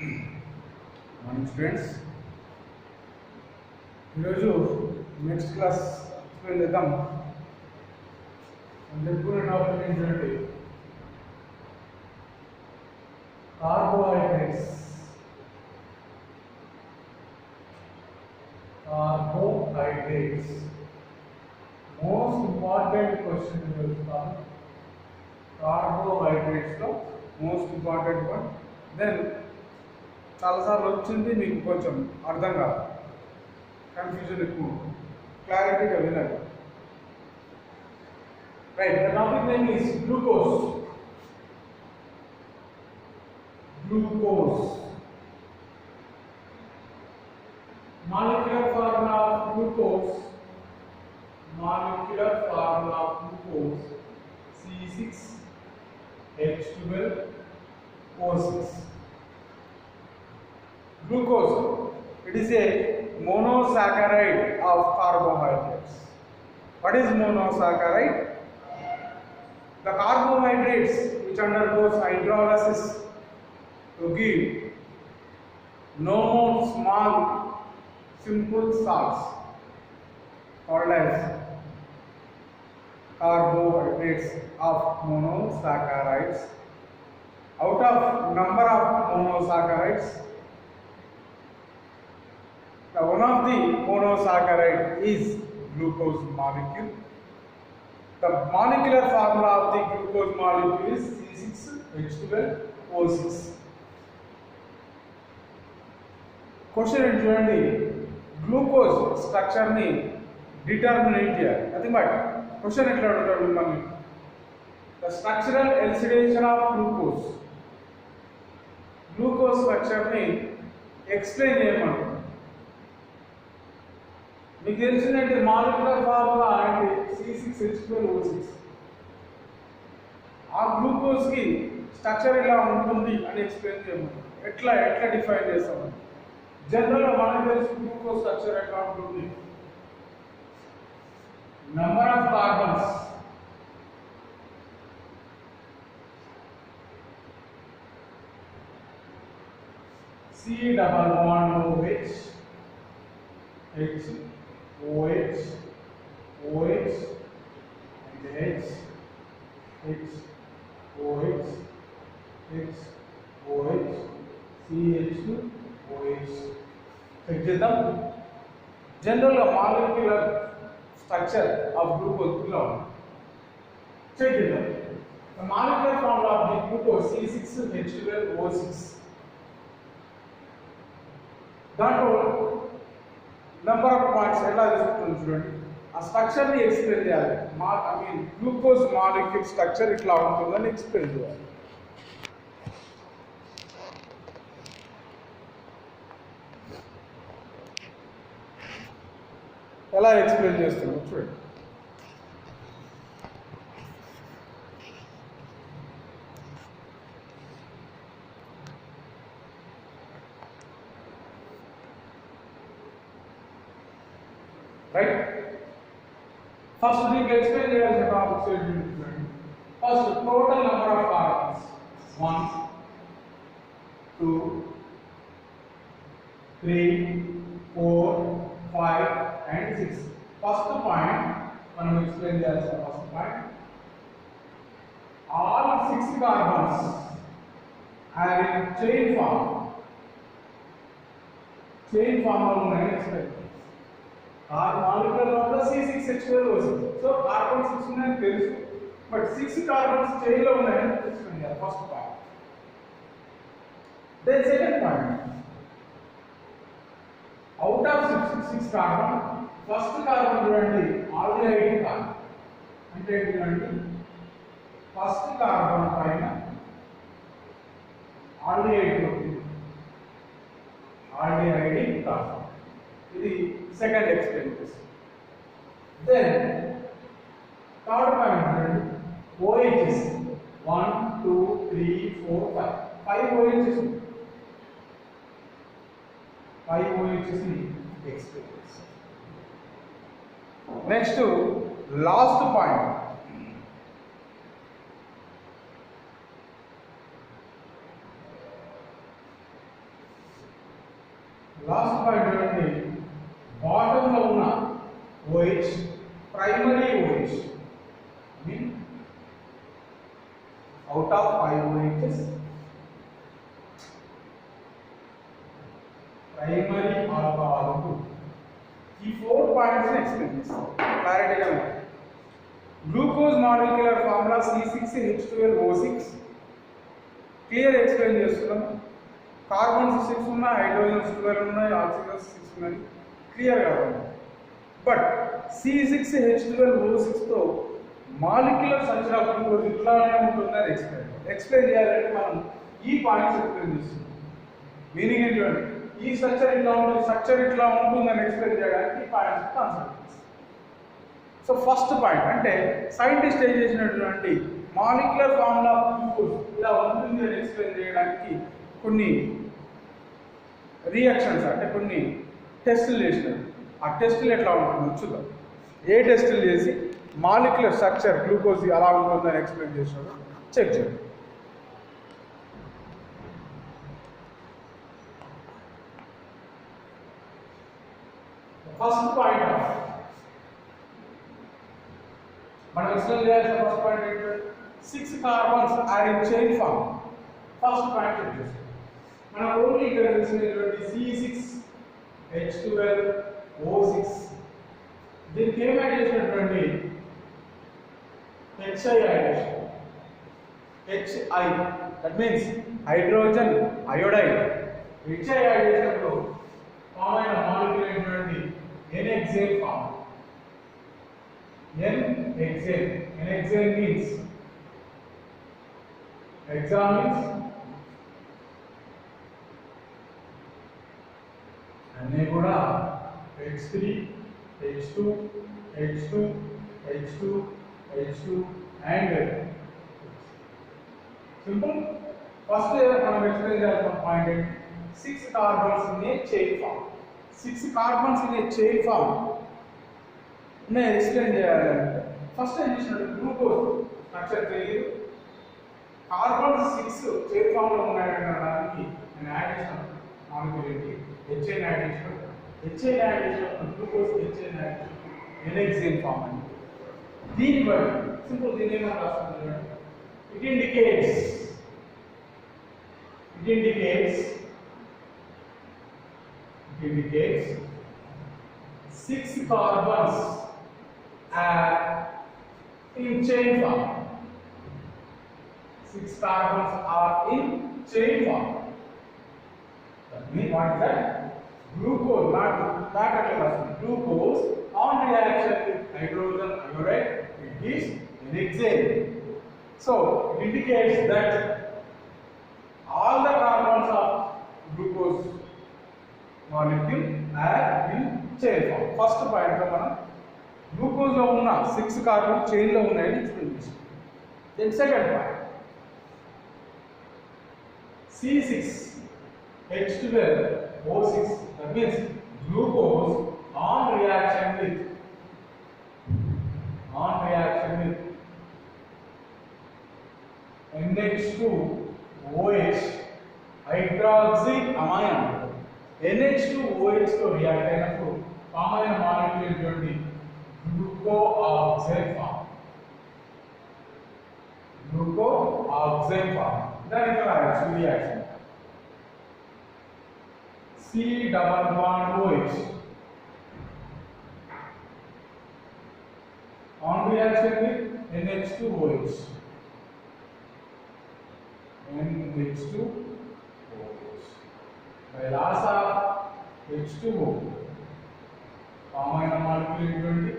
Morning students, ఈరోజు next class explain చేద్దాం. చెప్పుకునే టాపిక్ ఏంటంటే carbohydrates. Carbohydrates most important question తెలుస్తాను. కార్బోహైడ్రేట్స్లో మోస్ట్ ఇంపార్టెంట్ వన్. దెన్ చాలాసార్లు వచ్చింది, మీకు కొంచెం అర్థం కాదు, కన్ఫ్యూజన్ ఎక్కువ, క్లారిటీగా వినండి. Right, the topic name is glucose. Glucose. Molecular formula of glucose. Molecular formula of glucose C6H12O6. Glucose, it is a monosaccharide of carbohydrates. What is monosaccharide? The carbohydrates which undergoes hydrolysis to give no more small simple salts called as carbohydrates of monosaccharides. Out of number of monosaccharides, the one of the monosaccharide is glucose molecule. The molecular formula of the glucose molecule is C6H12O6. Question ఏంటి చూడండి, glucose స్ట్రక్చర్ని determinate చేయాలి. Nothing but question ఎట్లా అడుగుతాడు మిమ్మల్ని, the structural elucidation of glucose. Glucose స్ట్రక్చర్ని explain చేయమంటాడు. మీకు తెలిసిందంటే మాలిక్యులర్ ఫార్ములా అంటే C6H12O6. ఆ గ్లూకోజ్కి స్ట్రక్చర్ ఎలా ఉంటుంది అని ఎక్స్ప్లెయిన్ చేయమంటాడు. ఎట్లా డిఫైన్ చేస్తామని. జనరల్గా మనకు తెలుసు గ్లూకోజ్ స్ట్రక్చర్ ఎట్లా ఉంటుంది. Number of carbons, C=OH, H, OH, OH, and H, H, OH, H, OH, CH2OH. Check చేద్దాం. జనరల్గా మాలిక్యులర్ స్ట్రక్చర్ ఆఫ్ గ్లూకోజ్ ఇలా ఉంది. చెక్ చేద్దాం. Molecular formula of the glucose C6H12O6. దాంట్లో నెంబర్ ఆఫ్ పాయింట్స్ ఎలా తీసుకుంటుంది చూడండి. ఆ స్ట్రక్చర్ని ఎక్స్ప్లెయిన్ చేయాలి. గ్లూకోజ్ మాలిక్యూల్ స్ట్రక్చర్ ఇట్లా ఉంటుందని ఎక్స్ప్లెయిన్ చేయాలి. ఎలా ఎక్స్ప్లెయిన్ చేస్తున్నాం చూడండి. రైట్, ఫస్ట్ దీనికి ఎక్స్ప్లెయిన్ చేయాల్సిన టాపిక్స్ ఏంటి చూడండి. First total number of carbons 1, 2, 3, 4, 5 and 6. First point మనం ఎక్స్ప్లెయిన్ చేయాల్సిన first point, all 6 carbons are in chain form. Chain form లో ఉన్నాయని explain. Molecular formula C6H12O6. So carbon 6 ఉన్నాయని తెలుసు, బట్ 6 కార్బన్స్ చైన్ లో ఉన్నాయని ఎక్స్ప్లెయిన్ చేయాలి. First point. Then second point, out of 6 carbon, first carbon చూడండి aldehyde carbon. అంటే ఏంటంటే ఫస్ట్ కార్బన్ పైన ఆల్డిహైడ్ కార్బన్. ఇది సెకండ్ ఎక్స్ప్లెయిన్ చేస్తాం. దెన్ థర్డ్ పాయింట్ చూడండి OHs 1, 2, 3, 4, 5 OHs ఉంది. 5 OHs ని ఎక్స్ప్లెయిన్ చేస్తాం. Next last point, last point చూడండి, బాటమ్ లో ఉన్న OH primary OH mean out of 5 OHs primary alcohol group. ఈ 4 పాయింట్స్ ని ఎక్స్ప్లెయిన్ చేస్తాం క్లారిటీగా. Glucose molecular formula C6H12O6 clear explain చేస్తున్నాం. కార్బన్స్ 6 ఉన్నాయి, హైడ్రోజన్స్ 12 ఉన్నాయి, ఆక్సిజన్స్ 6 ఉన్నాయి, క్లియర్గా ఉంది. బట్ C6H12O6 తో మాలిక్యులర్ స్ట్రక్చర్ ఆఫ్ గ్లూకోజ్ ఇట్లానే ఉంటుందని ఎక్స్ప్లెయిన్ చేయాలంటే మనం ఈ పాయింట్స్ ఎక్స్ప్లెయిన్ చేస్తున్నాం. మీనింగ్ ఏంటంటే ఈ స్ట్రక్చర్ ఇట్లా ఉంటుంది, స్ట్రక్చర్ ఇట్లా ఉంటుందని ఎక్స్ప్లెయిన్ చేయడానికి ఈ points concept. So first point అంటే సైంటిస్ట్ ఏం చేసినటువంటి మాలిక్యులర్ ఫార్ములా ఆఫ్ గ్లూకోజ్ ఇలా ఉంటుంది అని ఎక్స్ప్లెయిన్ చేయడానికి కొన్ని రియాక్షన్స్ అంటే కొన్ని టెస్టులు చేసినారు. ఆ టెస్టులు ఎట్లా ఉంటుందో చూద్దాం. ఏ టెస్టులు చేసి మాలిక్యులర్ స్ట్రక్చర్ గ్లూకోజ్ అలా ఉంటుందని ఎక్స్ప్లెయిన్ చేసినారో చెక్ చేయండి. ఫస్ట్ పాయింట్ మనం ఎక్స్ప్లెయిన్ చేయాల్సిన ఫస్ట్ పాయింట్ ఏంటంటే 6 carbons are in chain form. First point చెప్పేసి మన ఓన్లీ ఇక్కడ తెలిసినటువంటి C6H12O6 దీనికి ఏం యాడ్ చేసినటువంటి HI యాడ్ చేసినాం. HI that means hydrogen iodide. HI add చేసినప్పుడు ఫామ్ అయిన మాలిక్యూల్ ఏంటంటే N-hexane form. N-hexane. N-hexane means hexa means అన్నీ కూడా H3 H2 H2 H2 H2 and simple. First మనం ఎక్స్ప్లెయిన్ చేయాల్సిన పాయింట్ ఏంటి, 6 carbons in a chain form. 6 carbons in a chain form నేను explain చేయాలంటే ఫస్ట్ ఏం చేసినట్టు గ్లూకోజ్ స్ట్రక్చర్ తెలియదు, కార్బన్స్ 6 చైన్ ఫామ్ లో ఉన్నాయనడానికి నేను యాడ్ చేసిన మాలిక్యూల్ ఏంటి HN యాడ్ చేసినప్పుడు గ్లూకోజ్ HN యాడ్ చేసినప్పుడు N-hexane ఫామ్ అని. దీన్ని బట్టి సింపుల్ దీన్ని ఏమైనా రాస్తుంది, it indicates 6 carbons are in chain form. 6 carbons are in chain form. That means what is that? Glucose, not glucose on reaction with hydrogen iodide, it is N-hexane. So it indicates that all the carbons of glucose molecule are in chain form. First point lo మనం glucose లో ఉన్న 6 carbon chain లో ఉన్నాయని explain చేసాం. Then second point C6H12O6 that means glucose on reaction with NH2OH hydroxy amine. NH2OH తో react అయినప్పుడు form అయిన molecule ఏంటంటే గ్లూకోఆక్సైడ్ ఫామ్. దాని ఇక్కడ reaction C double bond OH on reaction with NH2OH. By loss of H2O form అయిన molecule ఏంటంటే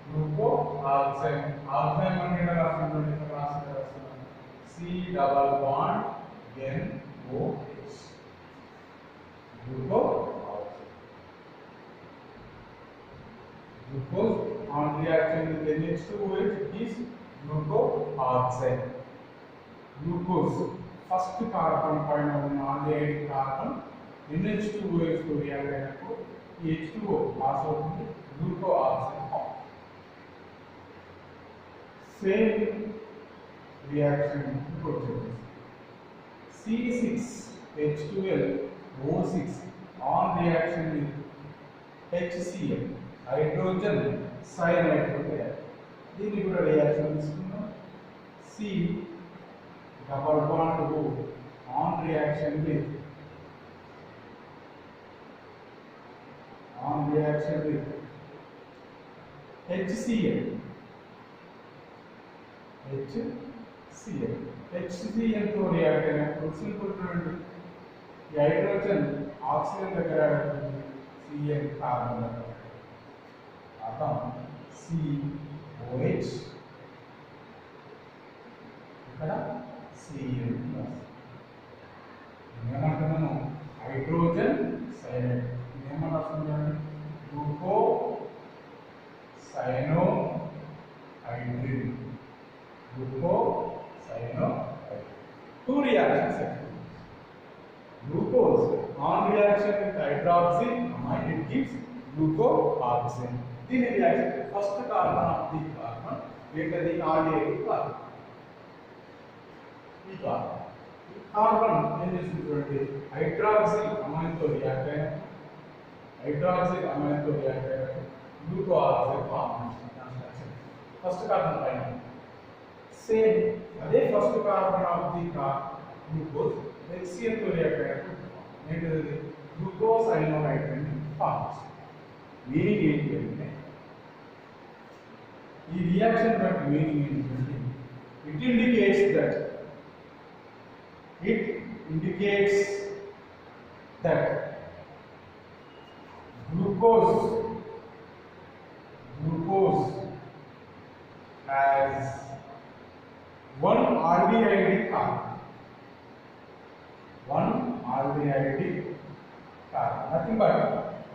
గ్లూకోఆక్సైడ్. Oxide అంటే రాస్తున్నటువంటి C double bond NOH. Glucose on reaction with NH2OH is glucooxide. Glucose first carbon పైన ఉన్న aldehyde carbon NH2OH తో react అయినప్పుడు ఈ H2O pass అవుతుంది, గ్లూకోఆక్సైడ్ form. Same reaction ఇంకోటి C6H12O6 on reaction with HCl, hydrogen cyanide ఉంటాయి. దీన్ని కూడా రియాక్షన్ తీసుకుందాం. C double bond O on reaction with HCl. HCl తో రియాక్ట్ అయినప్పుడు సింపుల్ చూడండి, ఈ హైడ్రోజన్ ఆక్సిజన్ దగ్గర Cl కార్బన్ అర్థం COH ఇక్కడ Cl plus ఏమంటున్నాను hydrogen cyanide ఏమంటున్నాను గ్లూకో cyano హైడ్రిన్ two reactions happen. Glucose on reaction with hydroxyamide it gives glucooxygen. This reaction first carbon of the carbon later the aldehyde carbon. ఈ carbon ఏం చేస్తుంది hydroxyl తో react అయినప్పుడు గ్లూకోఆక్సైడ్ formation first carbon పైన same అదే first carbon of the glucose HCl తో react అయినప్పుడు ఏంటది గ్లూకోసైనోహైడ్రిన్ ఫార్మేషన్. మీనింగ్ ఏంటి అంటే ఈ రియాక్షన్ యొక్క మీనింగ్ ఏంటంటే it indicates that glucose has one aldehyde carbon. Nothing but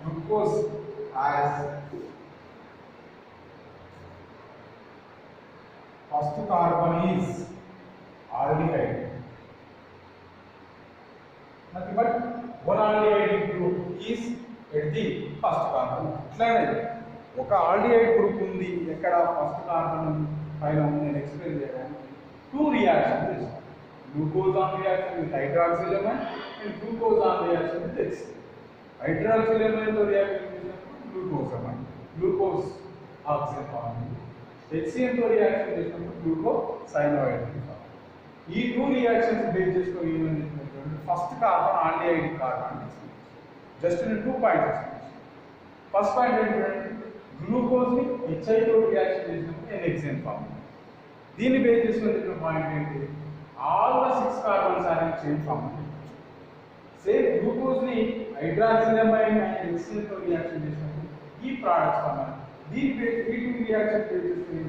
glucose has first carbon is aldehyde. Nothing but one aldehyde group is at the first carbon. ఇట్లానే ఒక aldehyde group ఉంది ఎక్కడ first carbon పైన ఉంది నేను explain చేయడానికి two reactions glucose on reaction with hydroxylamine and glucose on reaction with HCl. Hydroxylamine తో reaction చేసినప్పుడు గ్లూకోజ్ ఆక్సిజన్ ఫార్మింగ్, HCl తో రియాక్షన్ చేసినప్పుడు గ్లూకోసైనోహైడ్రిన్. ఈ టూ రియాక్షన్స్ బేస్ చేసుకొని ఏమని చెప్పినట్టు first carbon aldehyde carbon just నేను 2 పాయింట్స్. ఫస్ట్ పాయింట్ ఏంటంటే గ్లూకోజ్ ని HI తో రియాక్షన్ చేసినప్పుడు NHCl ఫార్మ్. దీన్ని బేస్ చేసుకొని చెప్పిన పాయింట్ ఏంటి all the 6 carbons are in chain form. Same glucose ని హైడ్రాక్సిలమైన్ అండ్ HCl తో రియాక్షన్ చేసినప్పుడు ఈ ప్రొడక్ట్స్ ఫార్మ్. దీని బేస్ ఈ టూ రియాక్షన్ బేస్ చేసుకొని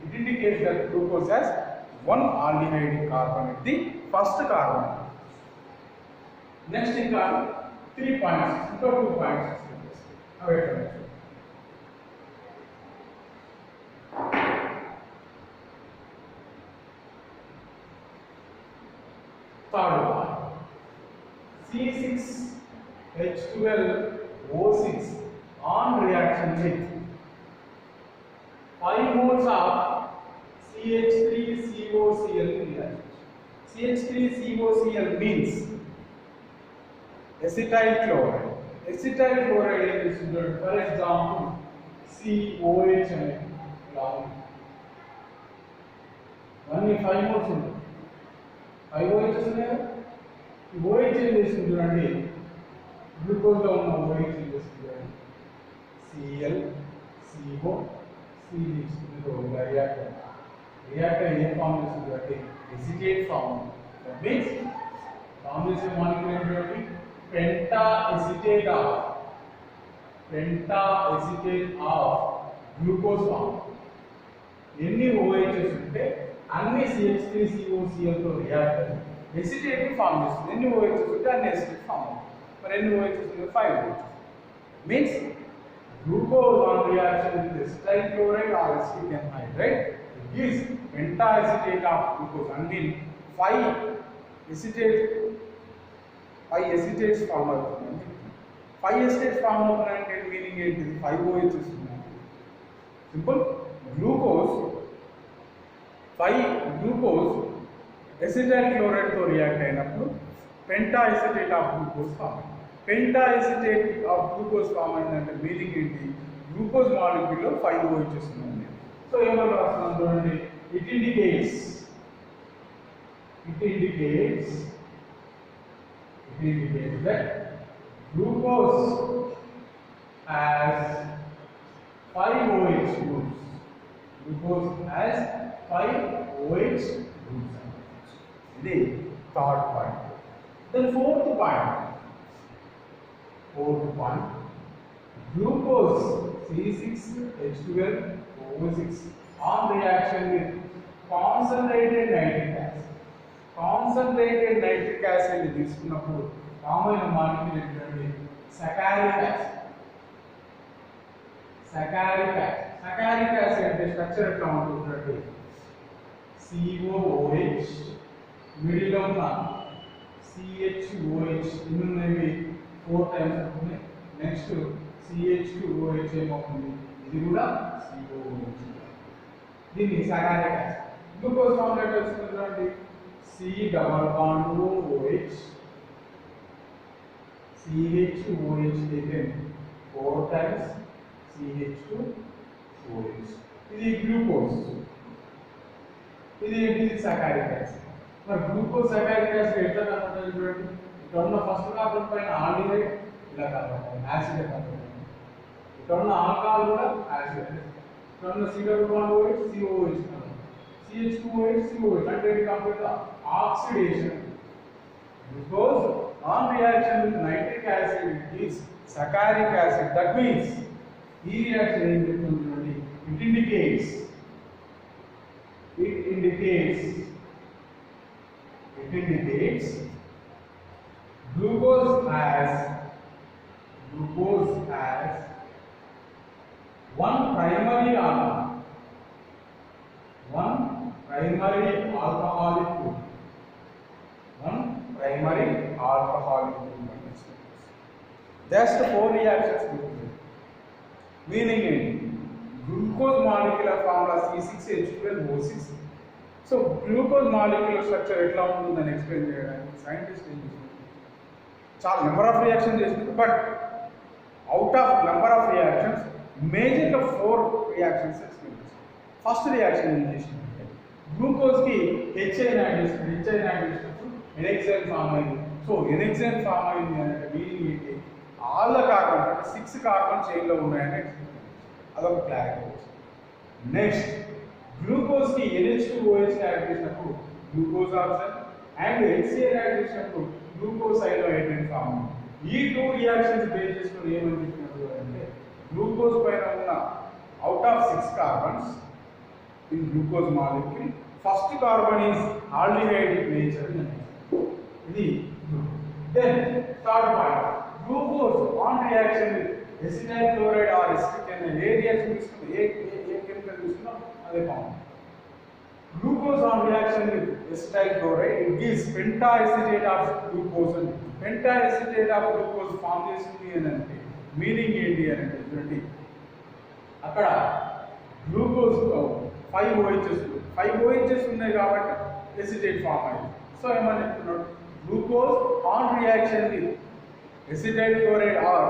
it indicates that glucose has one aldehyde carbon at the first carbon. Next ఇంకా 3 points, ఇంకా 2 points. Wait a minute. Third one, C6H12O6 on reaction with 5 moles of CH3COCl reaction. CH3COCl means acetyl chloride. Acetyl chloride is considered, for example, COH and chlorine. Only 5 moles ఉంది. 5 OHs ఉన్నాయా? ఈ OH ఏం చేస్తుంది చూడండి, glucose లో ఉన్న OH ఏం చేస్తుంది చూడండి, Cl, CO, C తీసుకుంటూ రియాక్టర్ ఏ ఫామ్ చేస్తుంది అంటే acetate form. That means form చేసే మాలిక్యూల్ ఏంటంటే pentaacetate of glucose form. ఎన్ని OHs ఉంటే అన్ని CH3COCl తో రియాక్ట్ అయ్యి ఎసిటేట్ ఫామ్ చేస్తుంది. ఎన్ని OHs ఉంటే అన్ని ఎసిటేట్ ఫామ్ అవుతుంది. మరి ఎన్ని OHs ఉంటే 5 OHs. Means glucose on reaction with acetyl chloride or acetic anhydride gives pentacetate of glucose. And in 5 acetates form అవుతుంది. 5 acetates form అవుతున్నాయంటే మీనింగ్ ఏంటిది? 5 OHs ఉన్నాయి. సింపుల్, గ్లూకోజ్ ఎసిటైల్ క్లోరైడ్ తో రియాక్ట్ అయినప్పుడు pentaacetate of glucose form. Pentaacetate of glucose form అయిందంటే meaning ఏంటి? Glucose మాలిక్యూల్లో 5 OHs ఉన్నాయి. So ఏమన్నా రాస్తున్నాం చూడండి, it indicates that glucose has 5 OH groups. Glucose has 5 OH groups. This is third point. Then fourth point, glucose C6H12O6 on reaction with concentrated nitric acid. Concentrated nitric acid తీసుకున్నప్పుడు common molecule ఏంటంటే saccharic acid. Saccharic acid అంటే structure ఎట్లా ఉంటుందంటే COOH middle లో ఉన్న CHOH ఇన్నున్నవి 4 times ఉంటుంది. Next CH2OH ఏమవుతుంది, ఇది కూడా COOH. దీన్ని సకారిక్ యాసిడ్. గ్లూకోజ్ ఫార్ములా తెలుసుకుందండి, C double bond OH CH2OH taken 4 times CH2OH. ఇది గ్లూకోజ్, ఇది సకారిక్ యాసిడ్. మరి గ్లూకోజ్ సకారిక్ యాసిడ్ ఎట్లా కనబడుతుంది చూడండి, ఇక్కడ ఉన్న ఫస్ట్ కార్బన్ పైన ఆల్డిహైడ్ ఇలా కనబడుతుంది, యాసిడ్ కనబడుతుంది. ఇక్కడ ఉన్న ఆల్కహాల్ కూడా యాసిడ్. ఇక్కడ ఉన్న C double bond OH COOH CH2OH COH అంటే ఇది complete oxidation. Glucose on reaction with nitric acid it gives saccharic acid. That means ఈ రియాక్షన్ ఏం చెప్తుంది, it indicates glucose has one primary alcoholic group. Just 4 reactions between. Meaning in glucose molecular formula C6H12O6. So glucose molecular structure ఎట్లా ఉంటుందని explain చేయడానికి scientist ఏం చేస్తున్నారు, చాలా number of reactions చేస్తున్నారు. But out of number of reactions మేజర్గా 4 reactions explain చేస్తారు. First reaction ఏం చేసిందంటే గ్లూకోజ్కి హెచ్ఐన్ యాడ్ చేసినప్పుడు ఎనెక్సైన్ ఫామ్ అయింది. సో ఎనెక్సైన్ ఫామ్ అయింది అంటే మీనింగ్ ఏంటి, ఆల్ ద కార్బన్స్ అంటే 6 కార్బన్ చైన్లో ఉన్నాయని అదొక క్లారిటీ వచ్చింది. నెక్స్ట్ గ్లూకోజ్కి NH2OH యాడ్ చేసినప్పుడు glucose option and HCl add చేసినప్పుడు గ్లూకోజ్ ఐసోలేట్ ఫామ్. ఈ 2 రియాక్షన్స్ బేస్ చేసుకుని ఏమని చెప్పినప్పుడు అంటే గ్లూకోజ్ పైన ఉన్న out of 6 carbons in glucose molecule first carbon is aldehyde nature. ఇది then third point, glucose on reaction with acetyl chloride or acetic acid, A reaction తీసుకున్నా ఏ chemical తీసుకున్నా అదే form. Glucose on reaction with acetyl chloride it gives pentacetate of glucose. and pentacetate of glucose form చేసింది అని అంటే meaning ఏంటి అని అంటే చూడండి, అక్కడ గ్లూకోజ్ 5 OHs ఉన్నాయి కాబట్టి ఎసిటేట్ ఫామ్ అయింది. సో ఏమని చెప్తున్నాడు, glucose on reaction with acetyl chloride or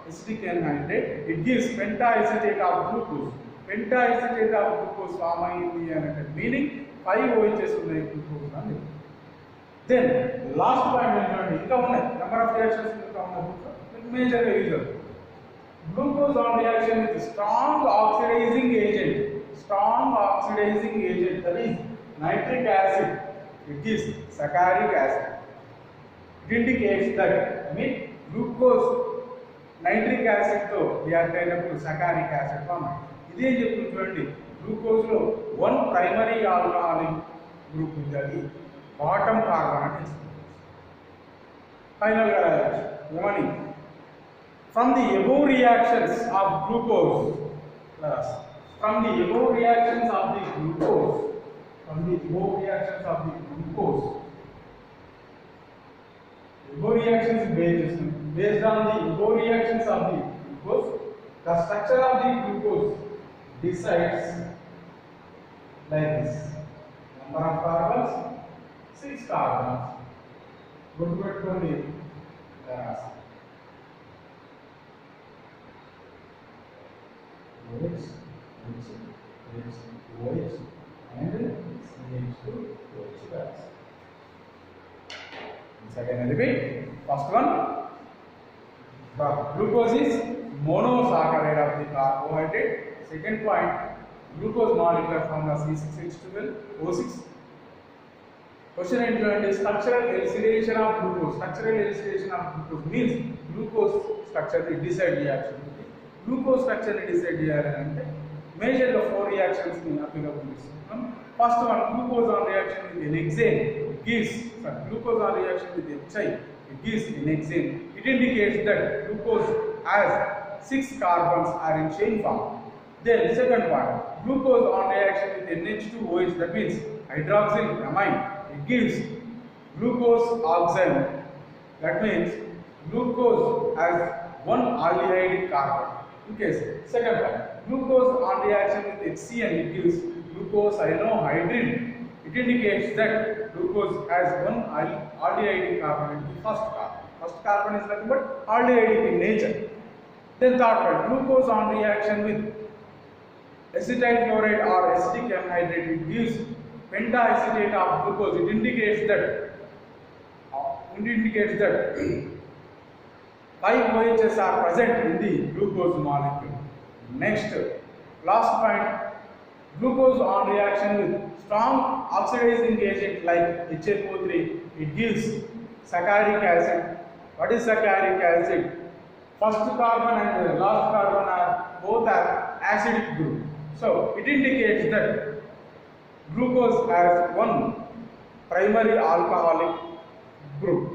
acetic anhydride it gives pentacetate of glucose. Pentacetate of glucose form అయింది అంటే మీనింగ్ 5 OHs ఉన్నాయి గ్లూకోజ్ అని. దెన్ లాస్ట్ పాయింట్ ఏంటంటే ఇంకా ఉన్నాయి నెంబర్ ఆఫ్ రియాక్షన్స్ ఇంకా ఉన్నాయి మేజర్గా యూజ్ అవుతుంది. Glucose on reaction with strong oxidising agent that is nitric acid it gives saccharic acid. It indicates that glucose nitric acid తో రియాక్ట్ అయినప్పుడు saccharic acid ఫామ్ అయ్యింది. ఇదేం చెప్తుంది చూడండి, గ్లూకోజ్లో 1 ప్రైమరీ ఆల్కహాలిక్ గ్రూప్ ఉంది, అది బాటమ్ కార్బన్ అని ఇస్తుంది. ఫైనల్గా ఏమని, from the above reactions of glucose from the above reactions of the glucose based on the above reactions of the glucose the structure of the glucose decides like this. Number of carbons 6 carbons. గుర్తుపెట్టుకోండి, OH, OH, and CH2OH gas. Once again, I repeat. First one, the glucose is monosaccharide of the carbohydrate. Second point, glucose molecular formula C6H12O6. Question and structural elucidation of glucose. Structural elucidation of glucose means glucose structure decide reaction. Glucose structure decide reaction. Measure the four reactions in applicable. First one, glucose on reaction with an hexane gives glucose on reaction with HI. It gives an hexane. It indicates that glucose has 6 carbons are in chain form. Then second one, glucose on reaction with NH2OH, that means hydroxylamine. It gives glucose oxime. That means glucose has 1 aldehyde carbon. In case second one, glucose on reaction with HCN, it gives glucose cyanohydrin. It indicates that glucose has 1 aldehyde carbon in the first carbon. First carbon is nothing but aldehyde in nature. Then third one, glucose on reaction with acetyl chloride or acetic anhydride, it gives pentaacetate of glucose. It indicates that 5 OHs are present in the glucose molecule. Next, last point, glucose on reaction with strong oxidizing agent like HNO3, it gives saccharic acid. What is saccharic acid? First carbon and the last carbon are both are acidic group. So it indicates that glucose has 1 primary alcoholic group.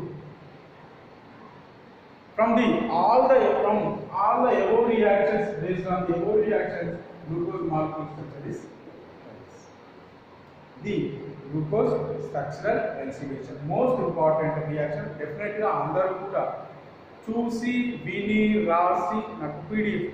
From all the above reactions, based on the above reactions, glucose molecule structure is the glucose structural elucidation. Most important reaction definitely andaru kuda చూసి విని రాసి నాకు PDF